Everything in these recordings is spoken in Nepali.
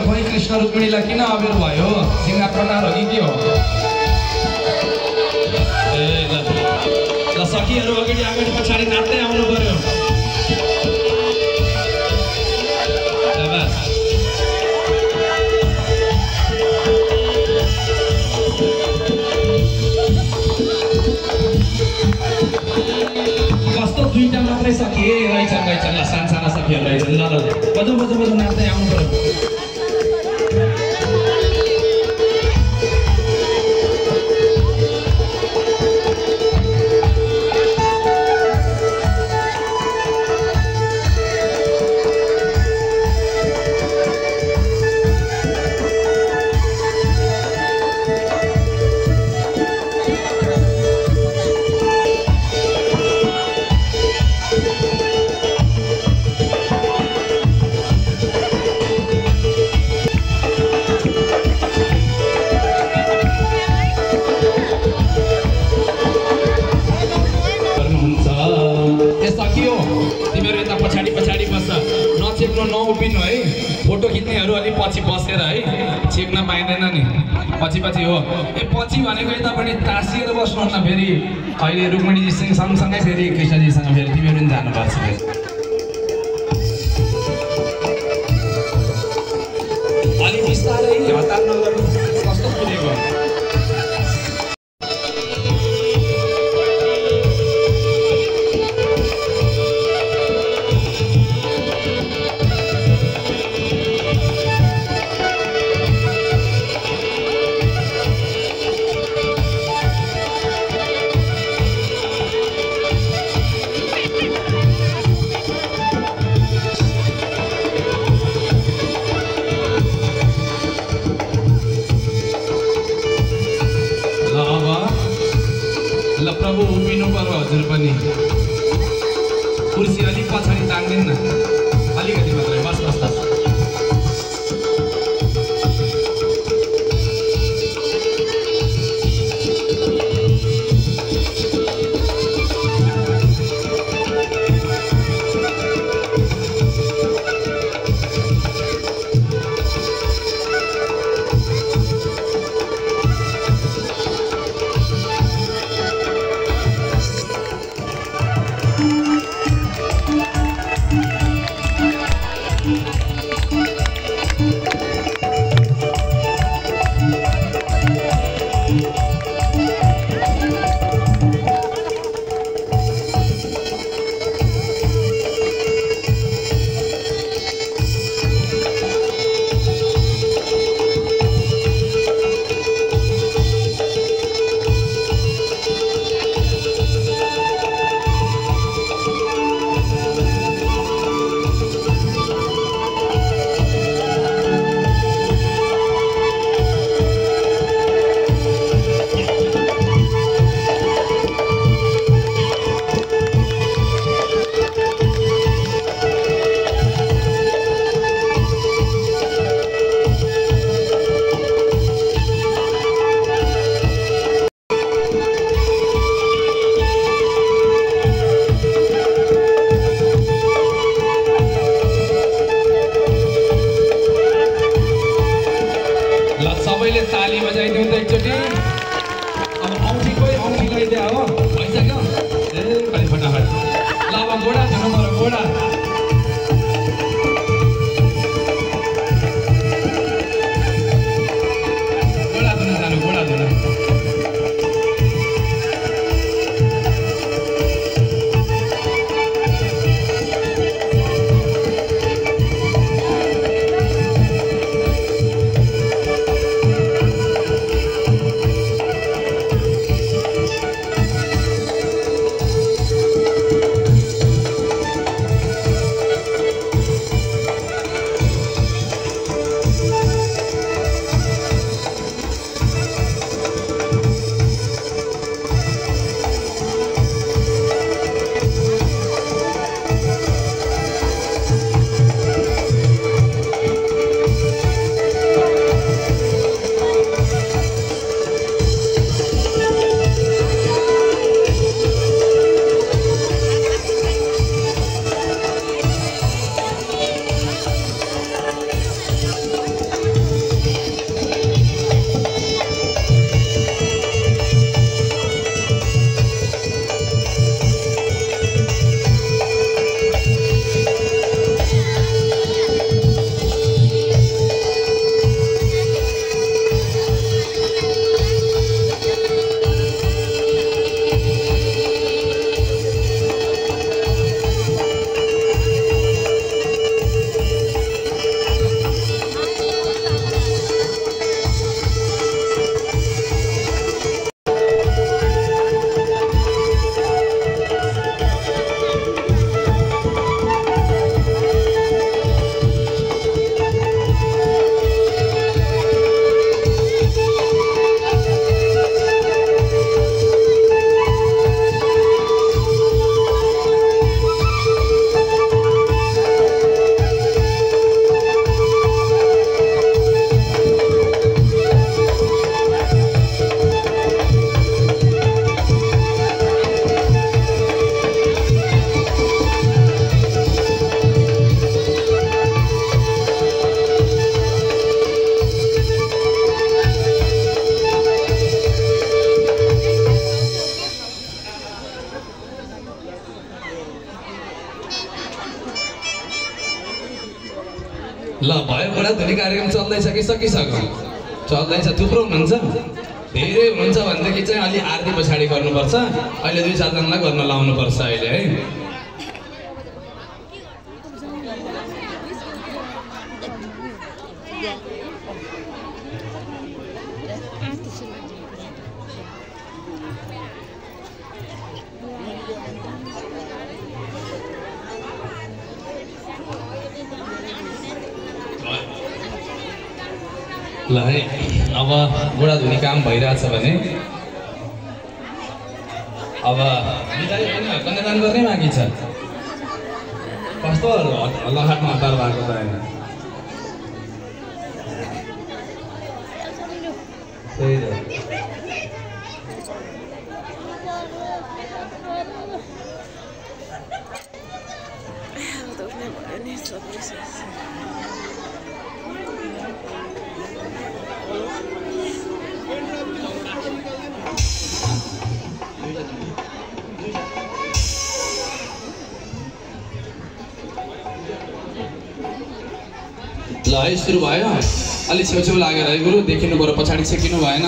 खोइ कृष्ण रुक्मिणीलाई किन अबेर भयो सिंगार पटार हो कि के हो ए ल सखीहरू अगाडि अगाडि पछाडि नाच्दै आउनु पर्यो कस्तो दुईटा मात्रै सखी रहेछन् ल साना सखीहरू रहेछन् ल बजौ नाच्दै आउनु पर्यो नउभिनु है फोटो खिच्नेहरू अलि पछि बसेर है चेक्न पाइँदैन नि पछि हो ए पछि भनेको यतापट्टि तासिएर बस्नुहुन्न फेरि अहिले रुक्मिणीजीसँग सँगसँगै फेरि कृष्णजीसँग फेरि तिमीहरू पनि जानुपर्छ फेरि अलि बिस्तारै हतार नगर्नु कस्तो पुगेको प्रभु उभिनु पर्यो हजुर पनि कुर्सी अलिक पछाडि तान्दिन न अलिकति मात्रै बस सबैले ताली बजाइदिउँ त एकचोटि अब औँठी लगाइदिया हो भइसक्यो ए कहिले फटाफट ल अब गोडा धुनु पर्यो गोडा धुन जानु गोडा धुन ल भयो बुढा धुनी कार्यक्रम चल्दैछ कि सकिसक्यो? चल्दैछ, थुप्रो हुनुहुन्छ, धेरै हुनुहुन्छ भनेदेखि चाहिँ अलि आरती पछाडि गर्नुपर्छ। अहिले 2-4 जनालाई गर्न लाउनुपर्छ अहिले है। ल है, अब बुढा धुनी काम भइरहेछ भने अब कन्यादान गर्ने बाँकी छ। कस्तो हल्लाहाटमा हतार भएको त होइन? त्यही त। ल है, सुरु भयो। अलि छेउछेउ लागेर है गुरु, देखिनु पर्यो, पछाडि छेकिनु भएन।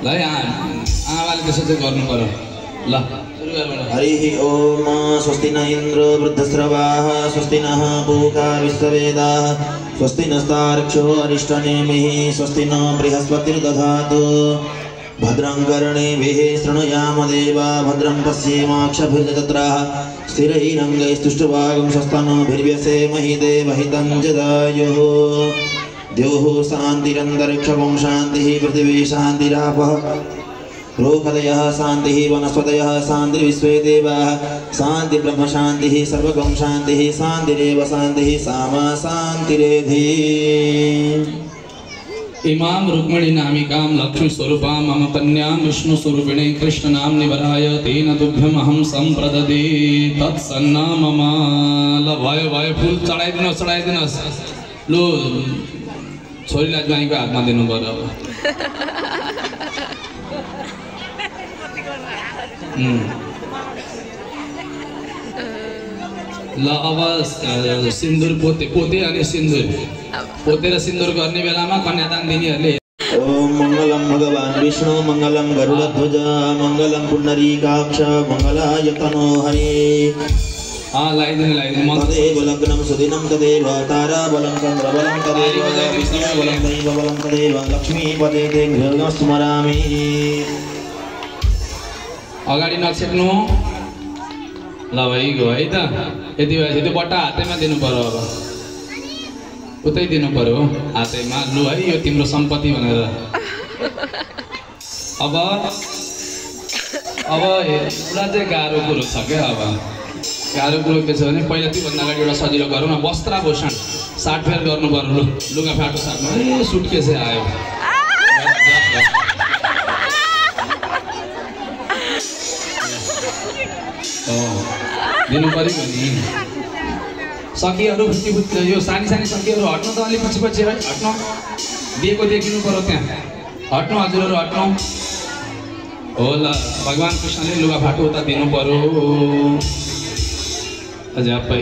ल है, आमाले त्यसो चाहिँ गर्नु पर्यो। ल सुरु गरौँ। हरिः ओम। स्वस्ति न इन्द्रो वृद्धस्रवाः, स्वस्ति नः पूषा विश्ववेदाः, स्वस्ति नस्तार्क्ष्यो अरिष्टनेमिः, स्वस्ति न बृहस्पतिर्दधातु। भद्रं कर्णेभिः शृणुयाम देवा, भद्रं पश्येमाक्षभिर्जत्राः, स्थिरैरङ्गैस्तुष्टुवागं स्वस्तनोभिर्व्यसेमहि देवहितं जदायुः। द्योः शान्तिरन्तरिक्षं शान्तिः, पृथिवी शान्तिरापः लोकदयः शान्तिः, वनस्पतयः शान्तिर्विश्वे देवाः शान्तिर्ब्रह्म शान्तिः, सर्वगं शान्तिः, शान्तिरेव शान्तिः, सामा शान्तिरेधि। इमां रुक्मिणी नामिकां लक्ष्मी स्वरूपां मम कन्यां विष्णु स्वरूपिणे कृष्ण नाम्नि वराय तेन तुभ्यमहं सम्प्रददे तत्सन्ना मम। ल भयो, फुल चढाइदिनुहोस्। लु छोरीलाई ज्वाइँको हातमा दिनु पर्यो अब। ल अब सिन्दुर पोते अनि सिन्दुर पोतेर सिन्दुर गर्ने बेलामा कन्यादान दिनेहरूले ओम मंगलम भगवान विष्णु, मंगलम गरुड़ध्वज, मंगलम पुंडरीकाक्ष, मंगलाय तनो हरे। लाइदिनु तदेव लग्नं सुदिनं तदेव ताराबलं चन्द्रबलं तदेव विष्णुबलं दैवबलं तदेव लक्ष्मीपते ते गृहं स्मरामि। अगाडि नछेक्नु। ल भइगयो है त। यति भएपछि त्यो बट्टा हातैमा दिनु पर्यो, अब उतै दिनु पर्यो हातैमा। लु है, यो तिम्रो सम्पत्ति भनेर। अब एउटा चाहिँ गाह्रो कुरो छ क्या। अब गाह्रो कुरो के छ भने पहिला त्योभन्दा अगाडि एउटा सजिलो गरौँ न। वस्त्राभूषण साटफेर गर्नु पर्यो। लुगाफाटो साट्नु। ए सुटकेसै आयो। दिनु पर्यो नि। सखीहरू यो सानी सखीहरू हट्नु त, अलिक पछि है, हट्नु। दिएको देखिनु पर्यो त्यहाँ। हट्नु हजुरहरू, हट्नु। हो ल, भगवान् कृष्णले लुगाफाटो उता दिनु पर्यो। अझै अप्पै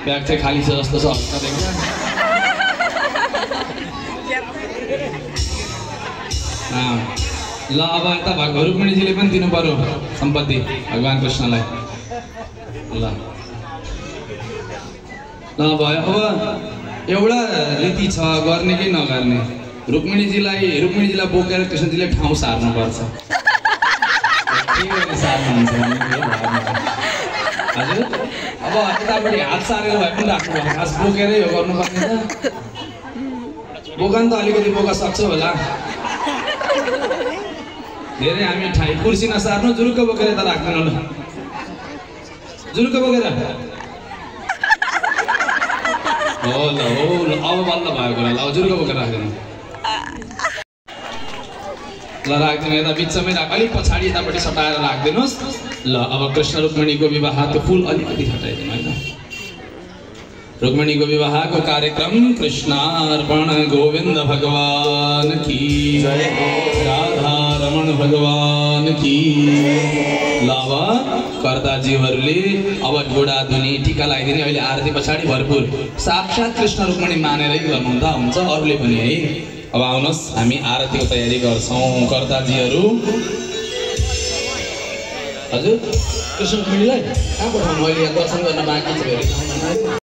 ब्याग चाहिँ खाली छ जस्तो छ। ल अब यता रुक्मिणीजीले पनि दिनु पर्यो सम्पत्ति भगवान् कृष्णलाई। ल भयो। अब एउटा रीति छ, गर्ने कि नगर्ने। रुक्मिणीजीलाई बोकेर कृष्णजीले ठाउँ सार्नुपर्छ। हजुर अब यतापट्टि हात सारेर भए पनि राख्नुपर्छ, खास बोकेरै हो गर्नुपर्ने त। बोका नि त अलिकति बोका सक्छ होला। धेरै हामी ठाई कुर्सी नसार्नु, जुरुक्क बोकेर यता राख्दैन। ल जुरुक्क बोकेर हो ल अब बल्ल भयो कुरा। ल जुरुक्क बोकेर राख्दैन। ल राख्दिनु, यता बिचमै राख, अलिक पछाडि यतापट्टि सटाएर राखिदिनुहोस्। ल अब कृष्ण रुक्मिणीको विवाह, त्यो फुल अलिकति हटाइदिनु होइन। रुक्मिणीको विवाहको कार्यक्रम कृष्णार्पण गोविन्द भगवान की जय। राधा रमण हनुमान भगवान की। ल अब कर्ताजीहरूले अब घोडा धुनी टीका लगाइदिने अहिले आरती पछाडि भरपुर साक्षात् कृष्ण रुक्मणी मानेरै गर्नुहुँदा हुन्छ अरूले पनि है। अब आउनुहोस् हामी आरतीको तयारी गर्छौँ कर्ताजीहरू। हजुर कृष्ण रुक्मणीलाई कहाँ पठाउनु अहिले दर्शन गर्न बाँकी छ फेरि।